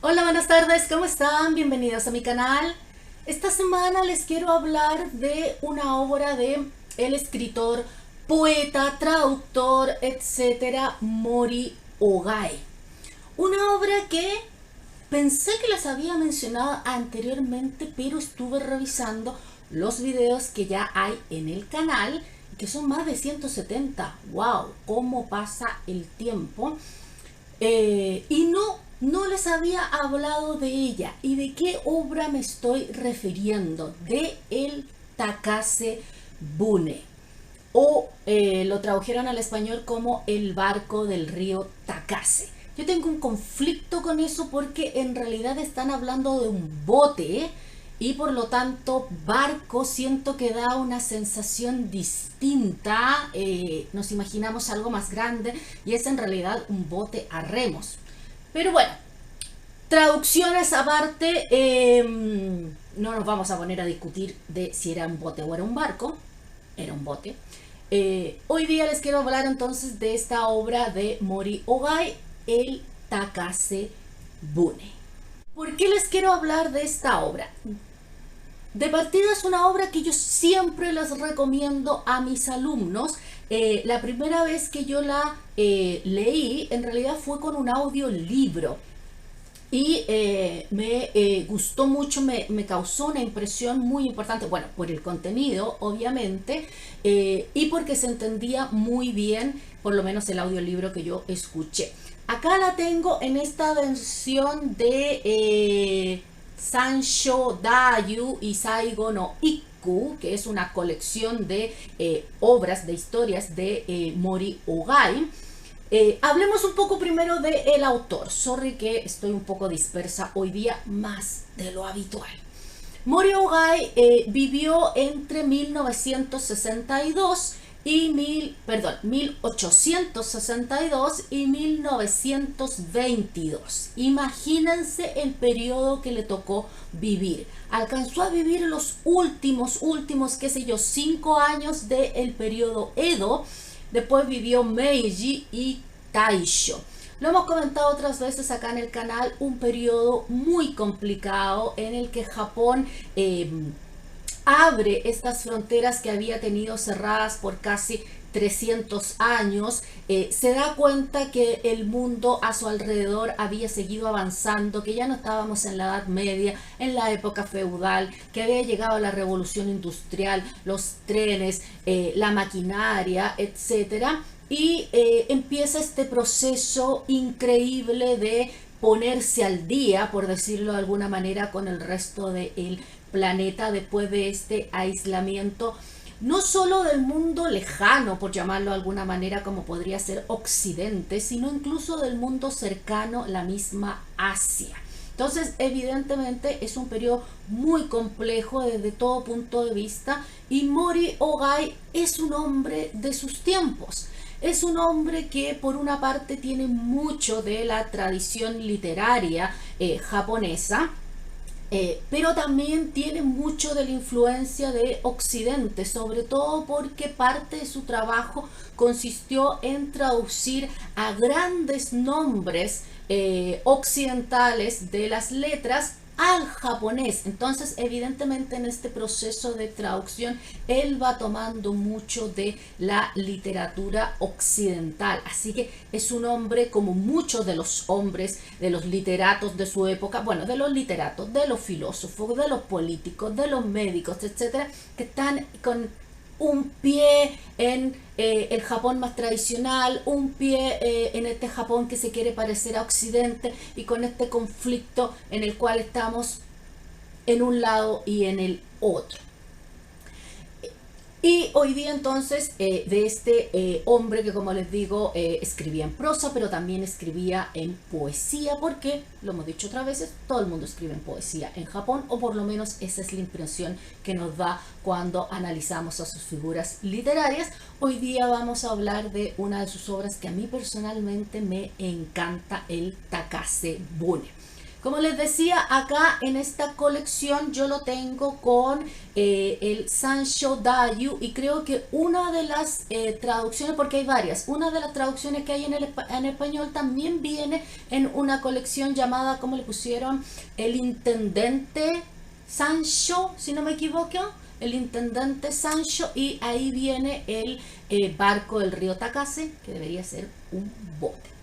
Hola, buenas tardes, ¿cómo están? Bienvenidos a mi canal. Esta semana les quiero hablar de una obra de el escritor, poeta, traductor, etcétera, Mori Ogai. Una obra que pensé que les había mencionado anteriormente, pero estuve revisando los videos que ya hay en el canal, que son más de 170. ¡Wow! ¿Cómo pasa el tiempo? Y no les había hablado de ella. ¿Y de qué obra me estoy refiriendo? De el Takase Bune, o lo tradujeron al español como el barco del río Takase. Yo tengo un conflicto con eso porque en realidad están hablando de un bote y por lo tanto barco siento que da una sensación distinta. Nos imaginamos algo más grande y es en realidad un bote a remos. Pero bueno, traducciones aparte, no nos vamos a poner a discutir de si era un bote o era un barco. Era un bote. Hoy día les quiero hablar entonces de esta obra de Mori Ogai, el Takase Bune. ¿Por qué les quiero hablar de esta obra? De partida es una obra que yo siempre les recomiendo a mis alumnos. La primera vez que yo la leí en realidad fue con un audiolibro y me gustó mucho, me causó una impresión muy importante, bueno, por el contenido obviamente, y porque se entendía muy bien, por lo menos el audiolibro que yo escuché. Acá la tengo en esta versión de Sansho Dayu y Saigo no Ikku, que es una colección de obras, de historias de Mori Ogai. Hablemos un poco primero del autor. Sorry que estoy un poco dispersa hoy día, más de lo habitual. Mori Ogai vivió entre 1962 y 1862 y 1922. Imagínense el periodo que le tocó vivir. Alcanzó a vivir los últimos, qué sé yo, 5 años del periodo Edo. Después vivió Meiji y Taisho. Lo hemos comentado otras veces acá en el canal, un periodo muy complicado en el que Japón abre estas fronteras que había tenido cerradas por casi 300 años, se da cuenta que el mundo a su alrededor había seguido avanzando, que ya no estábamos en la Edad Media, en la época feudal, que había llegado la revolución industrial, los trenes, la maquinaria, etcétera, y empieza este proceso increíble de ponerse al día, por decirlo de alguna manera, con el resto del planeta después de este aislamiento, no solo del mundo lejano, por llamarlo de alguna manera, como podría ser Occidente, sino incluso del mundo cercano, la misma Asia. Entonces, evidentemente es un periodo muy complejo desde todo punto de vista, y Mori Ogai es un hombre de sus tiempos. Es un hombre que por una parte tiene mucho de la tradición literaria japonesa, pero también tiene mucho de la influencia de Occidente, sobre todo porque parte de su trabajo consistió en traducir a grandes nombres occidentales de las letras al japonés. Entonces, evidentemente, en este proceso de traducción él va tomando mucho de la literatura occidental, así que es un hombre como muchos de los hombres, de los literatos de su época, bueno, de los literatos, de los filósofos, de los políticos, de los médicos, etcétera, que están con un pie en el Japón más tradicional, un pie en este Japón que se quiere parecer a Occidente, y con este conflicto en el cual estamos en un lado y en el otro. Y hoy día entonces de este hombre que, como les digo, escribía en prosa, pero también escribía en poesía, porque, lo hemos dicho otras veces, todo el mundo escribe en poesía en Japón, o por lo menos esa es la impresión que nos da cuando analizamos a sus figuras literarias. Hoy día vamos a hablar de una de sus obras que a mí personalmente me encanta, el Takase Bune. Como les decía, acá en esta colección yo lo tengo con el Sanshō Dayu, y creo que una de las traducciones, porque hay varias, una de las traducciones que hay en español también viene en una colección llamada, ¿cómo le pusieron? El Intendente Sanshō, si no me equivoco, el Intendente Sanshō, y ahí viene el barco del río Takase, que debería ser un bote.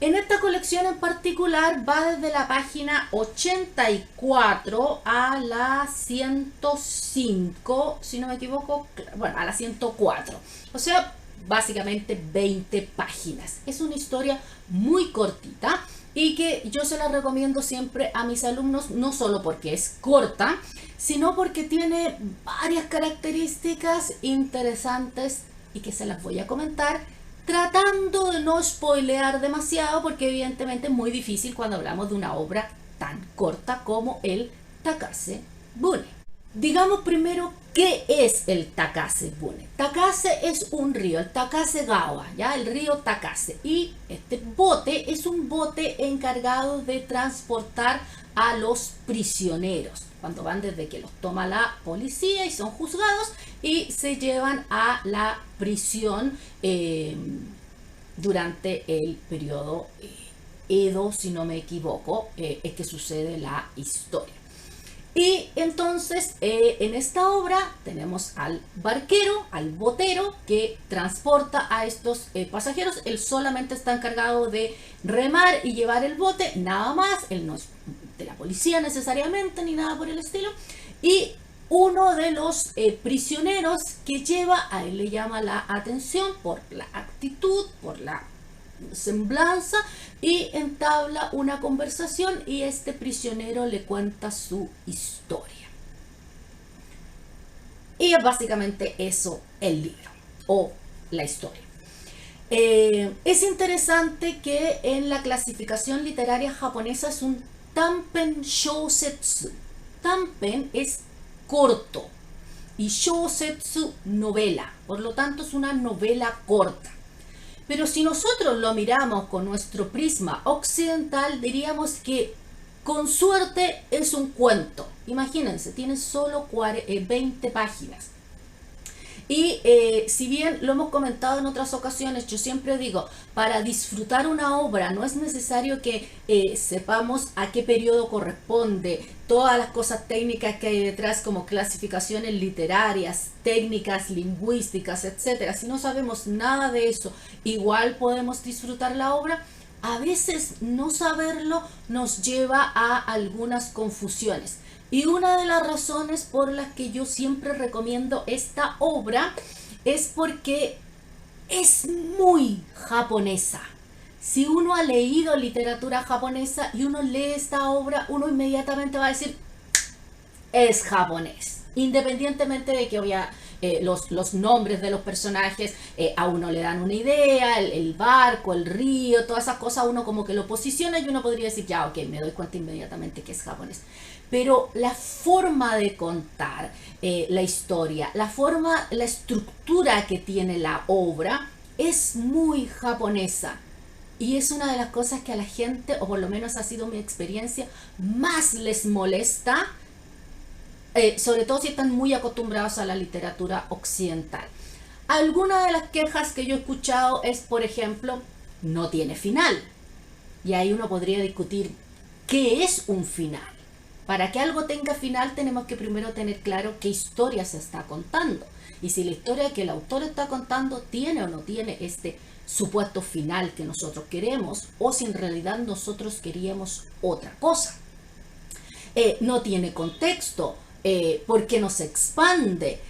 En esta colección en particular va desde la página 84 a la 105, si no me equivoco, bueno, a la 104. O sea, básicamente 20 páginas. Es una historia muy cortita y que yo se la recomiendo siempre a mis alumnos, no solo porque es corta, sino porque tiene varias características interesantes y que se las voy a comentar, tratando de no spoilear demasiado, porque evidentemente es muy difícil cuando hablamos de una obra tan corta como el Takase Bune. Digamos primero qué es el Takase Bune. Takase es un río, el Takasegawa, ya el río Takase, y este bote es un bote encargado de transportar a los prisioneros cuando van, desde que los toma la policía y son juzgados y se llevan a la prisión durante el periodo Edo, si no me equivoco, es que sucede la historia. Y entonces en esta obra tenemos al barquero, al botero, que transporta a estos pasajeros. Él solamente está encargado de remar y llevar el bote, nada más. Él no es de la policía necesariamente ni nada por el estilo. Y uno de los prisioneros que lleva, a él le llama la atención por la actitud, por la semblanza, y entabla una conversación, y este prisionero le cuenta su historia. Y es básicamente eso el libro o la historia. Es interesante que en la clasificación literaria japonesa es un Tanpen Shousetsu. Tanpen es corto y Shousetsu novela, por lo tanto es una novela corta. Pero si nosotros lo miramos con nuestro prisma occidental, diríamos que con suerte es un cuento. Imagínense, tiene solo 20 páginas. Y si bien lo hemos comentado en otras ocasiones, yo siempre digo, para disfrutar una obra no es necesario que sepamos a qué periodo corresponde, todas las cosas técnicas que hay detrás, como clasificaciones literarias, técnicas lingüísticas, etcétera. Si no sabemos nada de eso, igual podemos disfrutar la obra. A veces no saberlo nos lleva a algunas confusiones. Y una de las razones por las que yo siempre recomiendo esta obra es porque es muy japonesa. Si uno ha leído literatura japonesa y uno lee esta obra, uno inmediatamente va a decir, es japonés. Independientemente de que los nombres de los personajes a uno le dan una idea, el barco, el río, todas esas cosas, uno como que lo posiciona y uno podría decir, ya, ok, me doy cuenta inmediatamente que es japonés. Pero la forma de contar la historia, la estructura que tiene la obra es muy japonesa. Y es una de las cosas que a la gente, o por lo menos ha sido mi experiencia, más les molesta, sobre todo si están muy acostumbrados a la literatura occidental. Alguna de las quejas que yo he escuchado es, por ejemplo, no tiene final. Y ahí uno podría discutir, ¿qué es un final? Para que algo tenga final tenemos que primero tener claro qué historia se está contando. Y si la historia que el autor está contando tiene o no tiene este supuesto final que nosotros queremos, o si en realidad nosotros queríamos otra cosa. No tiene contexto, ¿por qué no se expande?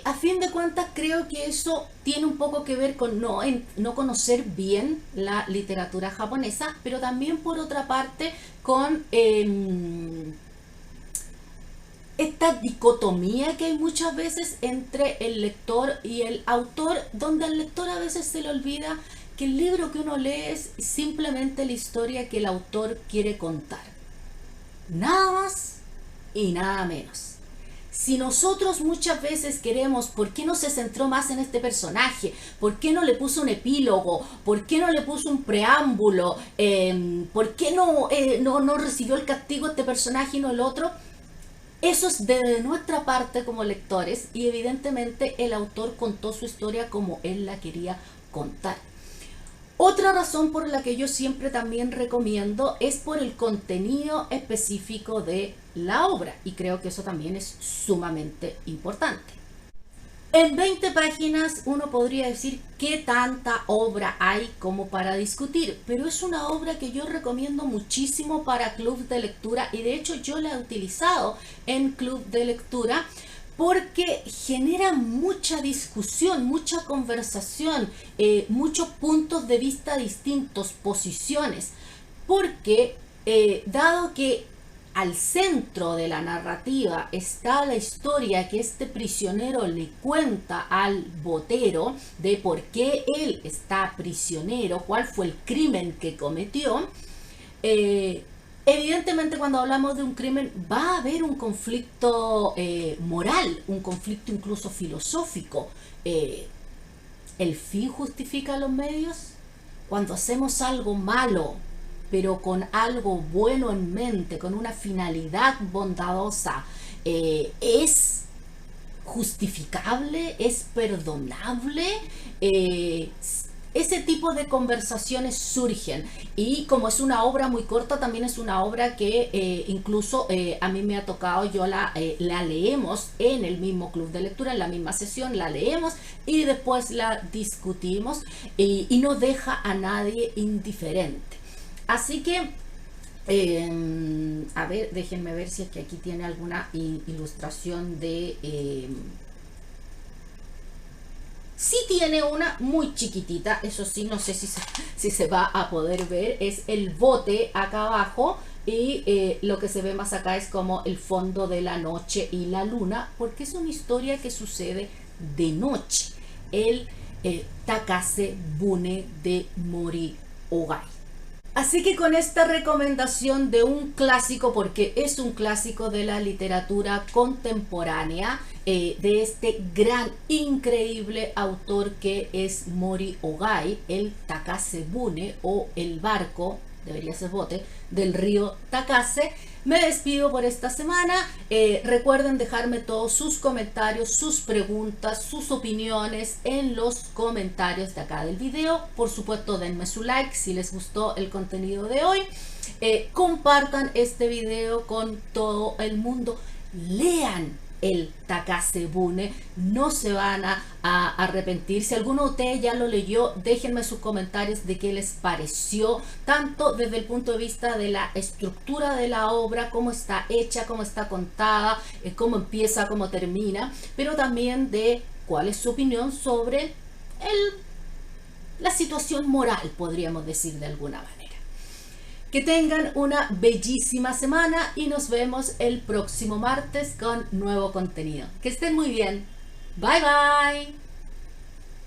A fin de cuentas creo que eso tiene un poco que ver con no conocer bien la literatura japonesa, pero también por otra parte con esta dicotomía que hay muchas veces entre el lector y el autor, donde al lector a veces se le olvida que el libro que uno lee es simplemente la historia que el autor quiere contar. Nada más y nada menos. Si nosotros muchas veces queremos, ¿por qué no se centró más en este personaje? ¿Por qué no le puso un epílogo? ¿Por qué no le puso un preámbulo? ¿Por qué no recibió el castigo este personaje y no el otro? Eso es de nuestra parte como lectores, y evidentemente el autor contó su historia como él la quería contar. Otra razón por la que yo siempre también recomiendo es por el contenido específico de la obra, y creo que eso también es sumamente importante. En 20 páginas uno podría decir qué tanta obra hay como para discutir, pero es una obra que yo recomiendo muchísimo para club de lectura, y de hecho yo la he utilizado en club de lectura porque genera mucha discusión, mucha conversación, muchos puntos de vista distintos, posiciones, porque dado que al centro de la narrativa está la historia que este prisionero le cuenta al botero de por qué él está prisionero, cuál fue el crimen que cometió. Evidentemente, cuando hablamos de un crimen va a haber un conflicto moral, un conflicto incluso filosófico. ¿El fin justifica los medios? Cuando hacemos algo malo, pero con algo bueno en mente, con una finalidad bondadosa, ¿es justificable? ¿Es perdonable? Ese tipo de conversaciones surgen, y como es una obra muy corta, también es una obra que incluso a mí me ha tocado, yo la leemos en el mismo club de lectura, en la misma sesión la leemos y después la discutimos, y no deja a nadie indiferente. Así que a ver, déjenme ver si es que aquí tiene alguna ilustración de... Sí tiene una muy chiquitita, eso sí, no sé si se va a poder ver, es el bote acá abajo, y lo que se ve más acá es como el fondo de la noche y la luna, porque es una historia que sucede de noche, el Takase Bune de Mori Ogai. Así que con esta recomendación de un clásico, porque es un clásico de la literatura contemporánea, de este gran, increíble autor que es Mori Ogai, el Takase Bune, o el barco, debería ser bote, del río Takase, me despido por esta semana. Recuerden dejarme todos sus comentarios, sus preguntas, sus opiniones en los comentarios de acá del video. Por supuesto, denme su like si les gustó el contenido de hoy. Compartan este video con todo el mundo. Lean el Takase Bune, no se van a arrepentir. Si alguno de ustedes ya lo leyó, déjenme sus comentarios de qué les pareció, tanto desde el punto de vista de la estructura de la obra, cómo está hecha, cómo está contada, cómo empieza, cómo termina, pero también de cuál es su opinión sobre la situación moral, podríamos decir de alguna manera. Que tengan una bellísima semana y nos vemos el próximo martes con nuevo contenido. Que estén muy bien. Bye bye.